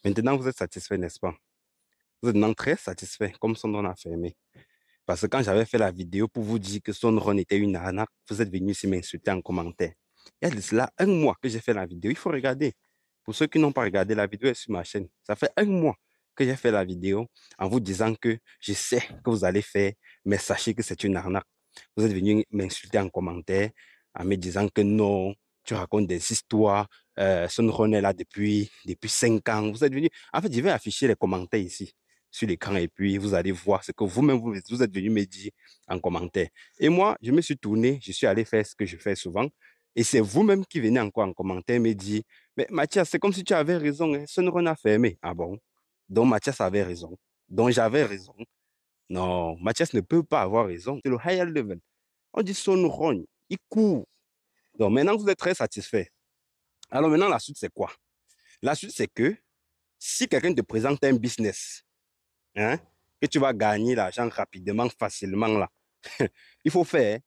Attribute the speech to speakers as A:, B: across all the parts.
A: Maintenant, vous êtes satisfait, n'est-ce pas? Vous êtes maintenant très satisfait, comme son nom a fermé. Parce que quand j'avais fait la vidéo pour vous dire que son run était une arnaque, vous êtes venu ici m'insulter en commentaire. Il y a de cela un mois que j'ai fait la vidéo. Il faut regarder. Pour ceux qui n'ont pas regardé, la vidéo est sur ma chaîne. Ça fait un mois que j'ai fait la vidéo en vous disant que je sais que vous allez faire, mais sachez que c'est une arnaque. Vous êtes venu m'insulter en commentaire en me disant que non, tu racontes des histoires. Son run est là depuis 5 ans. Vous êtes venu. En fait, je vais afficher les commentaires ici sur l'écran et puis vous allez voir ce que vous-même vous êtes venu me dire en commentaire. Et moi, je me suis tourné, je suis allé faire ce que je fais souvent. Et c'est vous-même qui venez encore en commentaire me dire, mais Mathias, c'est comme si tu avais raison, hein, ce run a fermé. Ah bon? Donc Mathias avait raison. Donc j'avais raison. Non, Mathias ne peut pas avoir raison. C'est le higher level. On dit son run, il court. Donc maintenant, vous êtes très satisfait. Alors maintenant, la suite, c'est quoi? La suite, c'est que si quelqu'un te présente un business, hein, que tu vas gagner l'argent rapidement, facilement là. Il faut faire,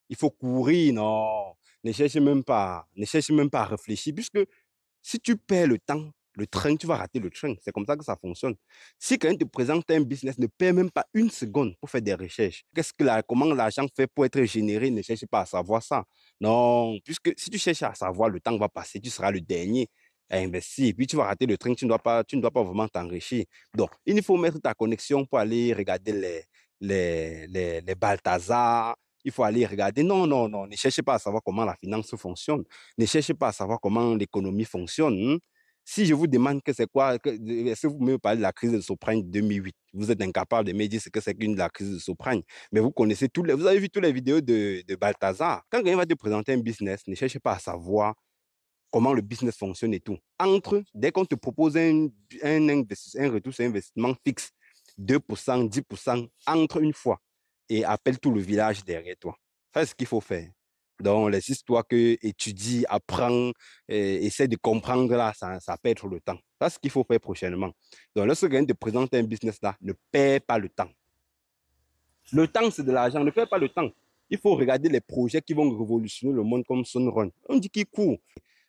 A: il faut courir, non. Ne cherche même pas à réfléchir, puisque si tu perds le temps, le train, tu vas rater le train. C'est comme ça que ça fonctionne. Si quelqu'un te présente un business, ne perds même pas une seconde pour faire des recherches. Comment l'argent fait pour être généré, ne cherche pas à savoir ça. Non, puisque si tu cherches à savoir, le temps va passer, tu seras le dernier à investir. Et puis tu vas rater le train, tu ne dois pas vraiment t'enrichir. Donc, il faut mettre ta connexion pour aller regarder les Balthazar. Il faut aller regarder. Non, non, non. Ne cherchez pas à savoir comment la finance fonctionne. Ne cherchez pas à savoir comment l'économie fonctionne. Si je vous demande que c'est quoi, est-ce que vous me parlez de la crise de subprime 2008, vous êtes incapable de me dire ce que c'est qu'une la crise de subprime. Mais vous connaissez vous avez vu toutes les vidéos de Balthazar. Quand quelqu'un va te présenter un business, ne cherchez pas à savoir comment le business fonctionne et tout. Dès qu'on te propose un retour sur investissement fixe, 2%, 10%, entre une fois et appelle tout le village derrière toi. C'est ce qu'il faut faire. Donc, les histoires que étudie, apprend, essaie de comprendre là, ça perd trop le temps. C'est ce qu'il faut faire prochainement. Donc, lorsque quelqu'un te présente un business là, ne perds pas le temps. Le temps, c'est de l'argent. Ne perds pas le temps. Il faut regarder les projets qui vont révolutionner le monde comme Sunrun. On dit qu'il court.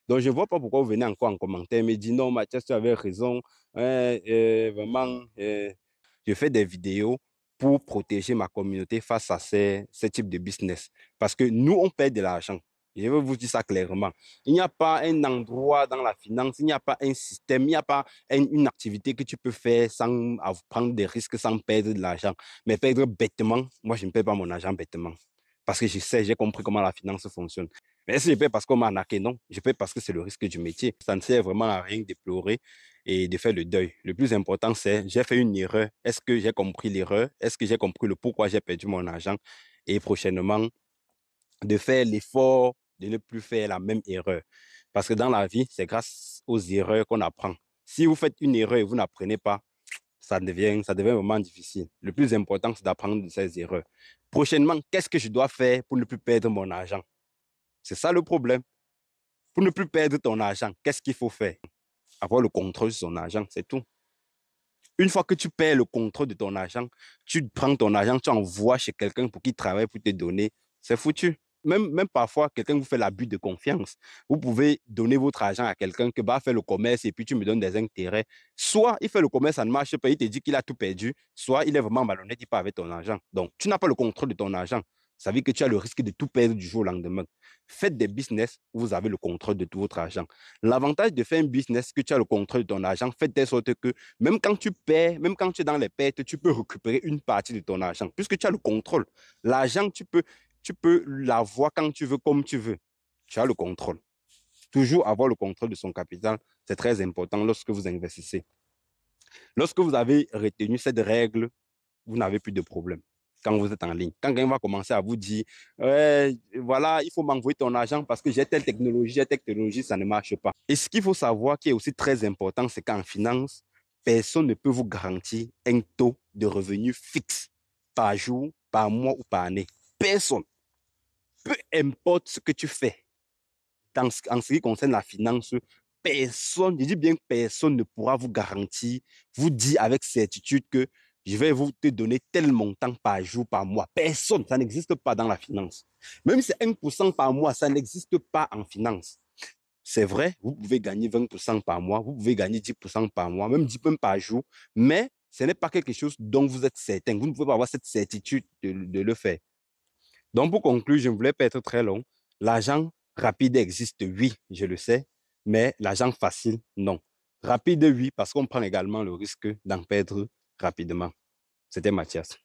A: Donc, je ne vois pas pourquoi vous venez encore en commentaire et me dire non, Mathias, tu avais raison. Vraiment, je fais des vidéos pour protéger ma communauté face à ces types de business. Parce que nous, on perd de l'argent. Je veux vous dire ça clairement. Il n'y a pas un endroit dans la finance, il n'y a pas un système, il n'y a pas une activité que tu peux faire sans prendre des risques, sans perdre de l'argent. Mais perdre bêtement, moi, je ne perds pas mon argent bêtement. Parce que je sais, j'ai compris comment la finance fonctionne. Mais si je paie parce qu'on m'a arnaqué, non. Je paie parce que c'est le risque du métier. Ça ne sert vraiment à rien de pleurer et de faire le deuil. Le plus important, c'est j'ai fait une erreur. Est-ce que j'ai compris l'erreur? Est-ce que j'ai compris le pourquoi j'ai perdu mon argent? Et prochainement, de faire l'effort de ne plus faire la même erreur. Parce que dans la vie, c'est grâce aux erreurs qu'on apprend. Si vous faites une erreur et vous n'apprenez pas, ça devient vraiment difficile. Le plus important, c'est d'apprendre de ces erreurs. Prochainement, qu'est-ce que je dois faire pour ne plus perdre mon argent? C'est ça le problème. Pour ne plus perdre ton argent, qu'est-ce qu'il faut faire? Avoir le contrôle sur son argent, c'est tout. Une fois que tu perds le contrôle de ton argent, tu prends ton argent, tu envoies chez quelqu'un pour qu'il travaille pour te donner, c'est foutu. Même parfois, quelqu'un vous fait l'abus de confiance. Vous pouvez donner votre argent à quelqu'un qui va faire le commerce et puis tu me donnes des intérêts. Soit il fait le commerce, ça ne marche pas, il te dit qu'il a tout perdu, soit il est vraiment malhonnête, il part avec ton argent. Donc, tu n'as pas le contrôle de ton argent. Ça veut dire que tu as le risque de tout perdre du jour au lendemain. Faites des business où vous avez le contrôle de tout votre argent. L'avantage de faire un business que tu as le contrôle de ton argent, faites de sorte que même quand tu perds, même quand tu es dans les pertes, tu peux récupérer une partie de ton argent, puisque tu as le contrôle. L'argent, tu peux l'avoir quand tu veux, comme tu veux. Tu as le contrôle. Toujours avoir le contrôle de son capital, c'est très important lorsque vous investissez. Lorsque vous avez retenu cette règle, vous n'avez plus de problème quand vous êtes en ligne. Quand quelqu'un va commencer à vous dire, ouais, voilà, il faut m'envoyer ton argent parce que j'ai telle technologie, ça ne marche pas. Et ce qu'il faut savoir qui est aussi très important, c'est qu'en finance, personne ne peut vous garantir un taux de revenu fixe par jour, par mois ou par année. Personne. Peu importe ce que tu fais en ce qui concerne la finance, personne, je dis bien personne ne pourra vous garantir, vous dire avec certitude que je vais vous te donner tel montant par jour, par mois. Personne, ça n'existe pas dans la finance. Même si c'est 1% par mois, ça n'existe pas en finance. C'est vrai, vous pouvez gagner 20% par mois, vous pouvez gagner 10% par mois, même 10% par jour, mais ce n'est pas quelque chose dont vous êtes certain. Vous ne pouvez pas avoir cette certitude de le faire. Donc, pour conclure, je ne voulais pas être très long. L'argent rapide existe, oui, je le sais, mais l'argent facile, non. Rapide, oui, parce qu'on prend également le risque d'en perdre rapidement. C'était Mathias.